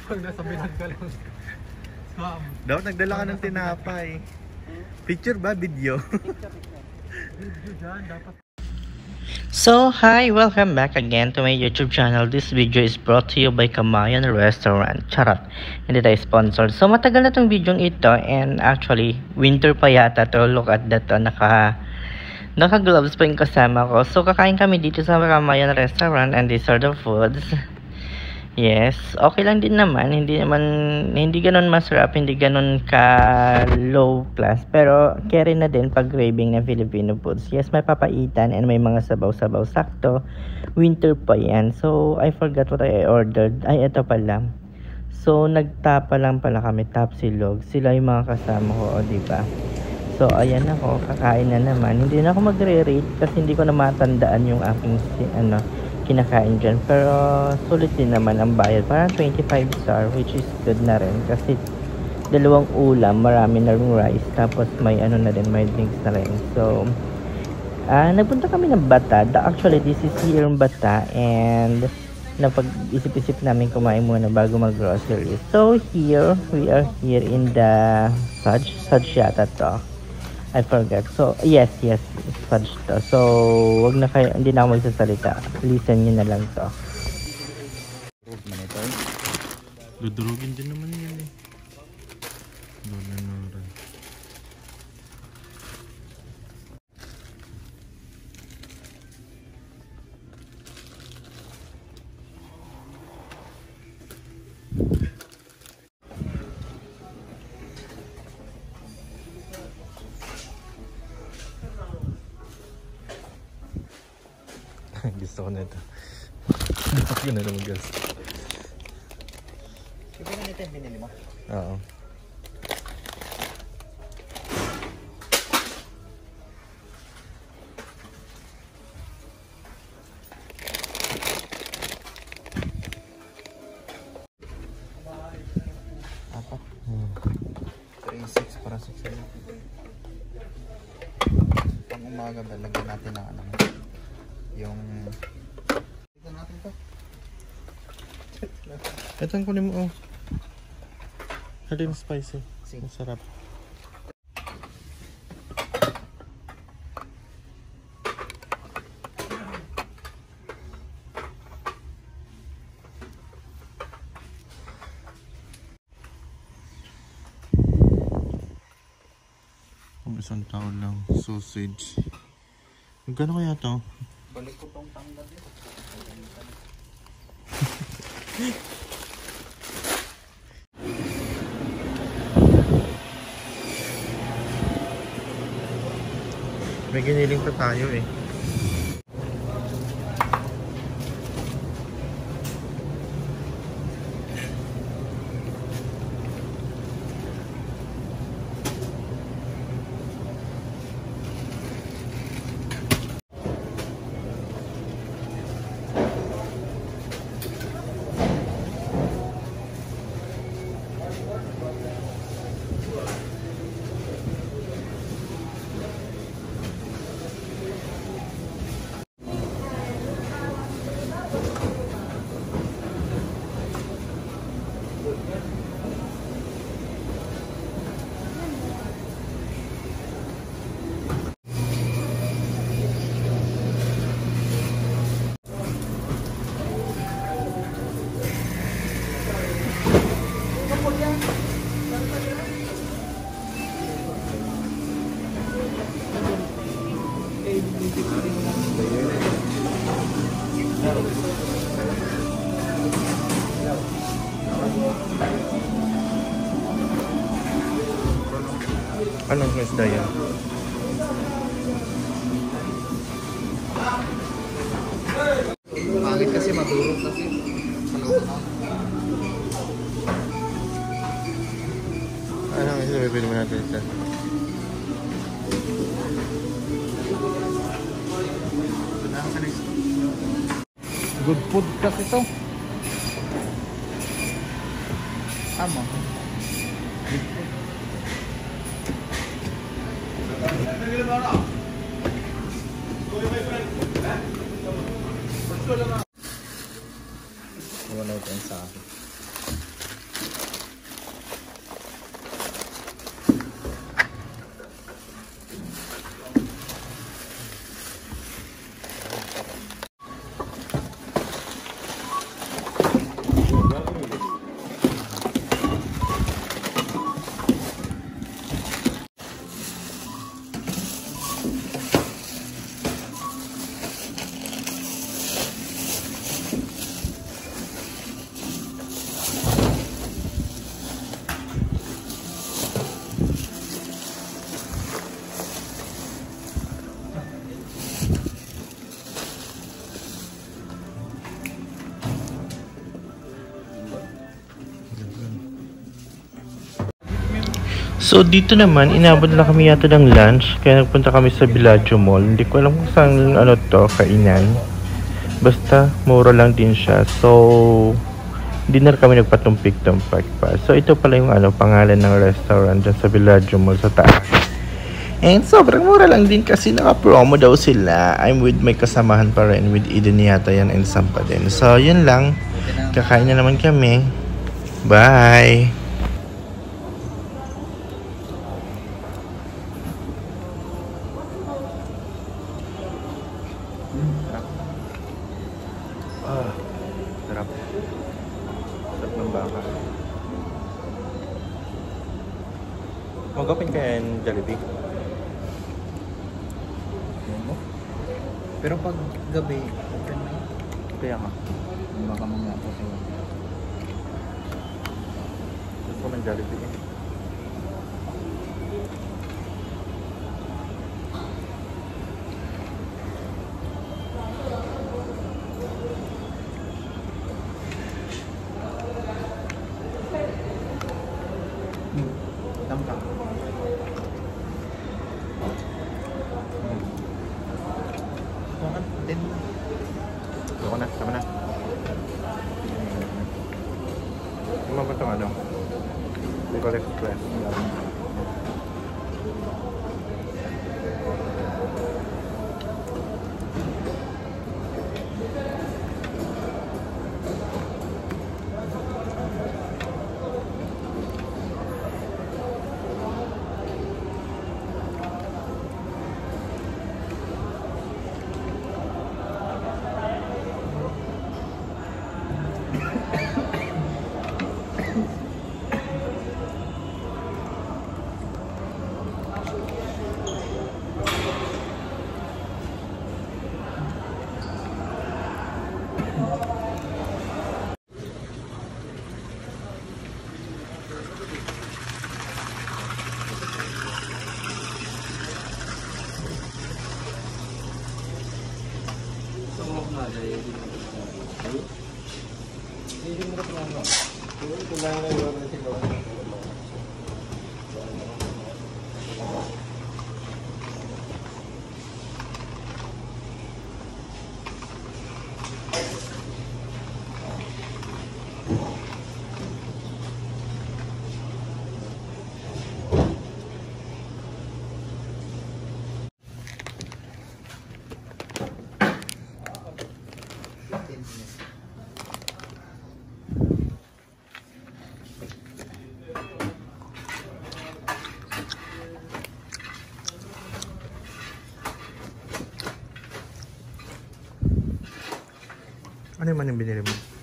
Pag nasa bilang ka lang. Dapat nagdala ka ng tinapay. Picture ba? Video? Video dyan, dapat. So, hi! Welcome back again to my YouTube channel. This video is brought to you by Kamayan Restaurant. Charot! Hindi tayo sponsored. So, matagal na tong video ito and actually, winter pa yata to. Look at that. Naka-gloves pa yung kasama ko. So, kakain kami dito sa Kamayan Restaurant and these are the foods. Yes, okay lang din naman. Hindi ganun masarap, hindi ganun ka low class. Pero carry na din pag craving ng Filipino foods. Yes, may papaitan and may mga sabaw-sabaw. Sakto, winter pa yan. So, I forgot what I ordered. Ay, ito pala. So, nagtapa lang pala kami, tapsilog. Sila yung mga kasama ko, diba? So, ayan ako, kakain na naman. Hindi na ako magre-rate kasi hindi ko na matandaan yung aking, kinakain dyan. Pero sulit din naman ang bayad, parang 25 star, which is good na rin kasi dalawang ulam, marami na rin rice, tapos may na din, may drinks na rin. So nagpunta kami ng Bata. Actually this is here in Bata and napag-isip-isip namin kumain muna bago mag-grocery. So here we are here in the Saj yata to, I forgot. So, yes, fudge to. So, wag na kayo, hindi na ako magsasalita. Listen nyo na lang to. Dudurugin din naman yan eh. Doon na rin. Gusto ko na ito. Gusto ko na naman guys. Ito na ito yung binili mo? Oo. Apat? 3.6 para 6. Pang umaga ba, lagyan natin ng yung ito natin to. Ito ang kunin mo. Halim spicy. Masarap. Isang tao lang. Sausage. Magkano kaya to? Balik ko tong tanggap yun. May giniling pa tayo eh. Anong isda yan? Pangit kasi madurog kasi. Anong isda bibili mo natin isa? Good food kasi to. Tama. Good food. Wala ito sa akin. So dito naman, inabot na kami yata ng lunch. Kaya nagpunta kami sa Villaggio Mall. Hindi ko alam kung saan ano to, kainan. Basta, mura lang din siya. So, hindi na kami nagpatumpik-tumpak pa. So ito pala yung pangalan ng restaurant dyan sa Villaggio Mall sa taas. And sobrang mura lang din kasi naka-promo daw sila. I'm with my kasamahan pa rin. With Eden yata yan and Sam pa din. So yun lang. Kakain na naman kami. Bye! Sarap. Sarap ng baka. Mag-open kaya yung Jollibee? Pero pag gabi, open na yun. Kaya nga. Baka mamaya po sila. Gusto ng Jollibee. Tamkang. Din. Ako na, sama na. Ano ba itong ano? Bicol Express. Ano naman yung binili mo?